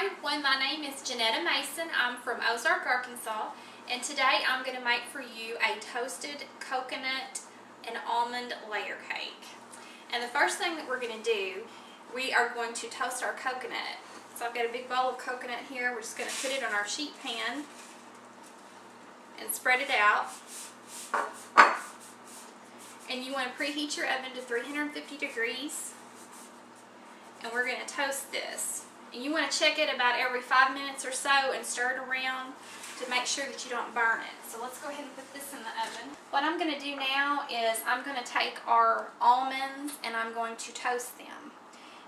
Hi everyone, my name is Janetta Mason. I'm from Ozark, Arkansas, and today I'm going to make for you a toasted coconut and almond layer cake. And the first thing that we're going to do, we are going to toast our coconut. So I've got a big bowl of coconut here. We're just going to put it on our sheet pan and spread it out. And you want to preheat your oven to 350 degrees. And we're going to toast this. And you want to check it about every 5 minutes or so and stir it around to make sure that you don't burn it. So let's go ahead and put this in the oven. What I'm going to do now is I'm going to take our almonds and I'm going to toast them.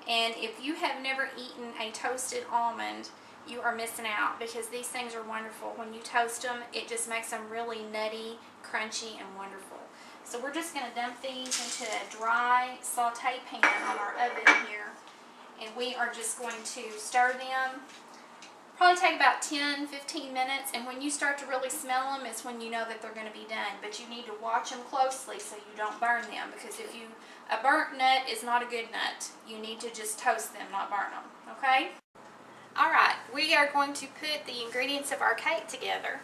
And if you have never eaten a toasted almond, you are missing out, because these things are wonderful. When you toast them, it just makes them really nutty, crunchy, and wonderful. So we're just going to dump these into a dry saute pan on our oven here. And we are just going to stir them. Probably take about 10-15 minutes, and when you start to really smell them, it's when you know that they're going to be done. But you need to watch them closely so you don't burn them, because if you a burnt nut is not a good nut. You need to just toast them, not burn them. Okay? Alright, we are going to put the ingredients of our cake together.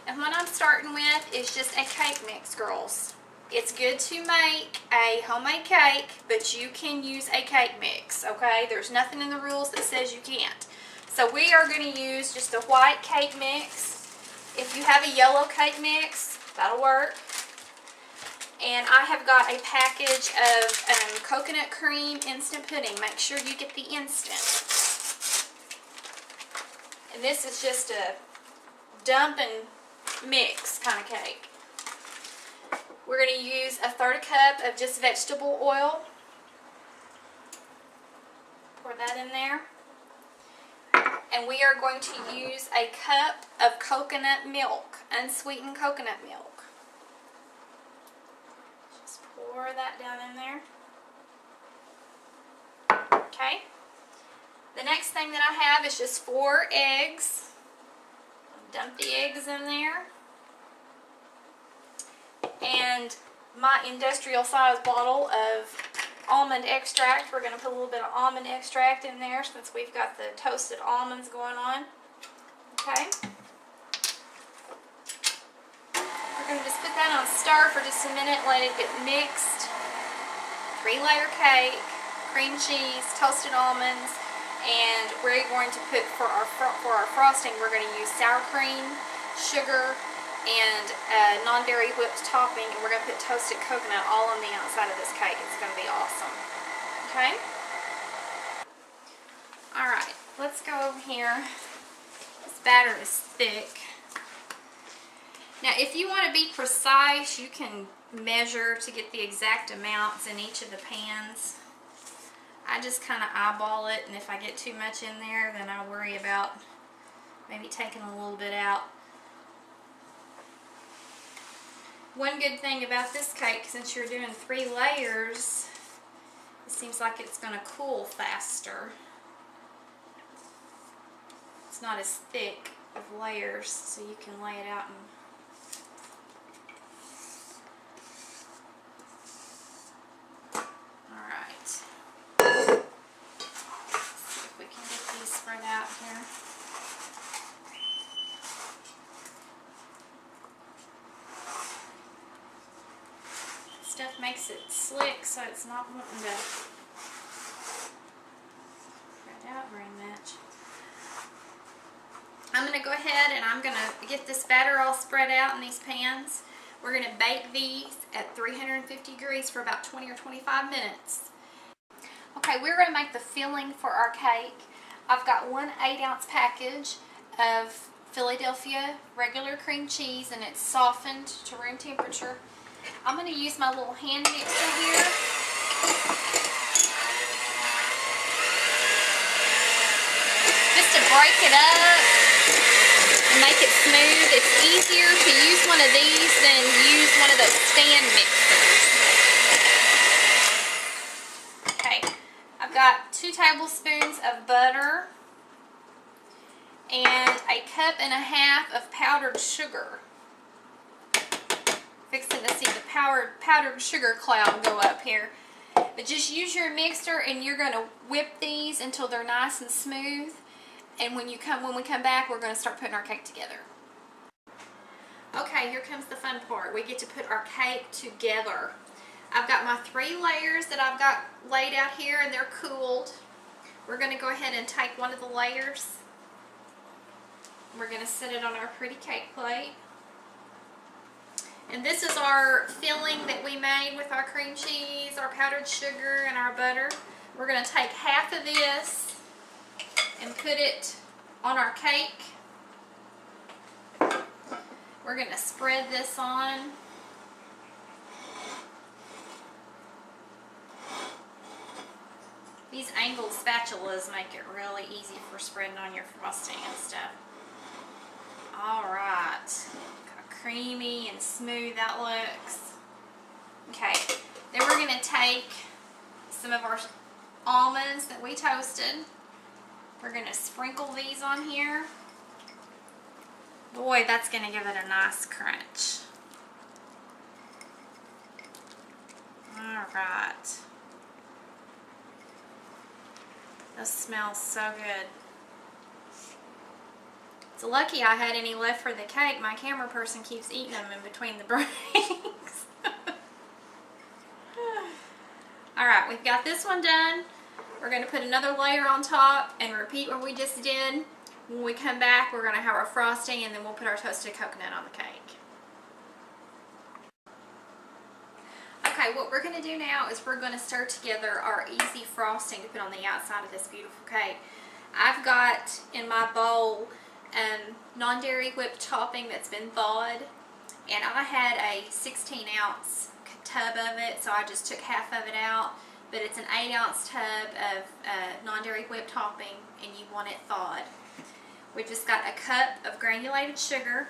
And what I'm starting with is just a cake mix, girls. It's good to make a homemade cake, but you can use a cake mix, okay? There's nothing in the rules that says you can't. So we are going to use just a white cake mix. If you have a yellow cake mix, that'll work. And I have got a package of coconut cream instant pudding. Make sure you get the instant. And this is just a dump and mix kind of cake. We're going to use a 1/3 cup of just vegetable oil. Pour that in there. And we are going to use a cup of coconut milk, unsweetened coconut milk. Just pour that down in there. Okay. The next thing that I have is just 4 eggs. Dump the eggs in there. And my industrial size bottle of almond extract. We're going to put a little bit of almond extract in there since we've got the toasted almonds going on. Okay. We're going to just put that on stir for just a minute, let it get mixed. 3-layer cake, cream cheese, toasted almonds, and we're going to put for our frosting, we're going to use sour cream, sugar, and non-dairy whipped topping, and we're going to put toasted coconut all on the outside of this cake. It's going to be awesome. Okay? Alright, let's go over here. This batter is thick. Now, if you want to be precise, you can measure to get the exact amounts in each of the pans. I just kind of eyeball it, and if I get too much in there, then I worry about maybe taking a little bit out. One good thing about this cake, since you're doing 3 layers, it seems like it's going to cool faster. It's not as thick of layers, so you can lay it out and alright. See if we can get these spread out here. Stuff makes it slick, so it's not wanting to spread out very much. I'm going to go ahead and I'm going to get this batter all spread out in these pans. We're going to bake these at 350 degrees for about 20 or 25 minutes. Okay, we're going to make the filling for our cake. I've got 1 8-ounce package of Philadelphia regular cream cheese, and it's softened to room temperature. I'm going to use my little hand mixer here. Just to break it up and make it smooth. It's easier to use one of these than use one of those stand mixers. Okay, I've got 2 tablespoons of butter and 1.5 cups of powdered sugar. Fixing to see the powdered sugar cloud go up here. But just use your mixer and you're going to whip these until they're nice and smooth. And when we come back, we're going to start putting our cake together. Okay, here comes the fun part. We get to put our cake together. I've got my 3 layers that I've got laid out here, and they're cooled. We're going to go ahead and take one of the layers. We're going to set it on our pretty cake plate. And this is our filling that we made with our cream cheese, our powdered sugar, and our butter. We're going to take half of this and put it on our cake. We're going to spread this on. These angled spatulas make it really easy for spreading on your frosting and stuff. Alright. Look how creamy and smooth that looks. Okay. Then we're going to take some of our almonds that we toasted. We're going to sprinkle these on here. Boy, that's going to give it a nice crunch. Alright. This smells so good. It's lucky I had any left for the cake. My camera person keeps eating them in between the breaks. Alright, we've got this one done. We're going to put another layer on top and repeat what we just did. When we come back, we're going to have our frosting, and then we'll put our toasted coconut on the cake. Okay, what we're going to do now is we're going to stir together our easy frosting to put on the outside of this beautiful cake. I've got in my bowl non-dairy whipped topping that's been thawed, and I had a 16-ounce tub of it, so I just took half of it out. But it's an 8-ounce tub of non-dairy whipped topping, and you want it thawed. We've just got a cup of granulated sugar,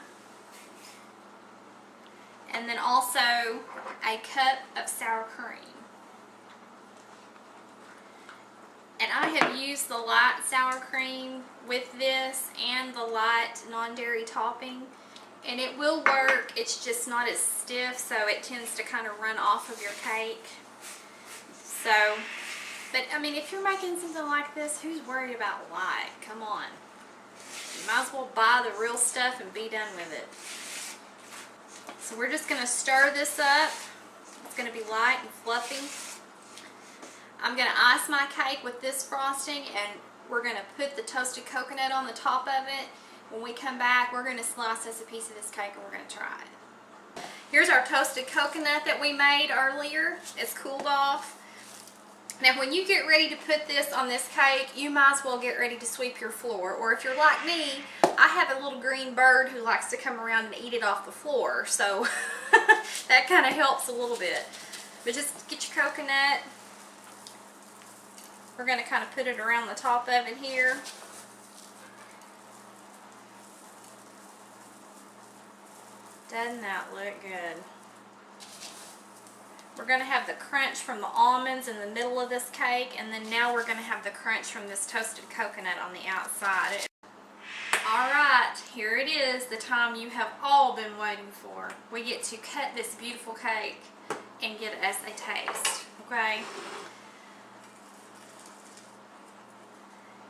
and then also a cup of sour cream. And I have used the light sour cream with this and the light non-dairy topping, and it will work. It's just not as stiff, so it tends to kind of run off of your cake. So, but I mean, if you're making something like this, who's worried about light? Come on. You might as well buy the real stuff and be done with it. So we're just going to stir this up. It's going to be light and fluffy. I'm going to ice my cake with this frosting, and we're going to put the toasted coconut on the top of it. When we come back, we're going to slice us a piece of this cake, and we're going to try it. Here's our toasted coconut that we made earlier. It's cooled off. Now, when you get ready to put this on this cake, you might as well get ready to sweep your floor. Or if you're like me, I have a little green bird who likes to come around and eat it off the floor. So that kind of helps a little bit. But just get your coconut. We're going to kind of put it around the top of it here. Doesn't that look good? We're going to have the crunch from the almonds in the middle of this cake, and then now we're going to have the crunch from this toasted coconut on the outside. Alright, here it is, the time you have all been waiting for. We get to cut this beautiful cake and get us a taste, okay?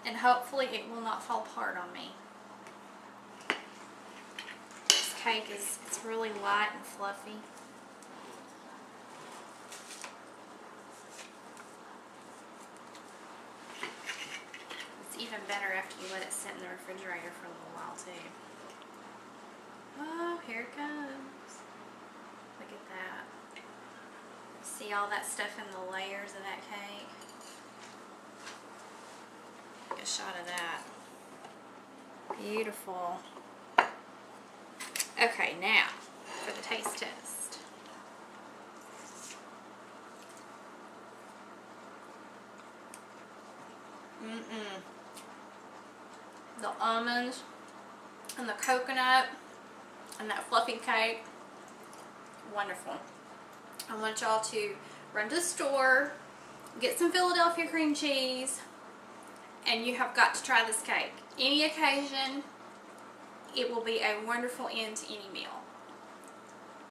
And hopefully it will not fall apart on me. This cake it's really light and fluffy. Even better after you let it sit in the refrigerator for a little while too. Oh, here it comes. Look at that. See all that stuff in the layers of that cake? Take a shot of that. Beautiful. Okay, now for the taste test. The almonds and the coconut and that fluffy cake, wonderful. I want y'all to run to the store, get some Philadelphia cream cheese, and you have got to try this cake. Any occasion, it will be a wonderful end to any meal.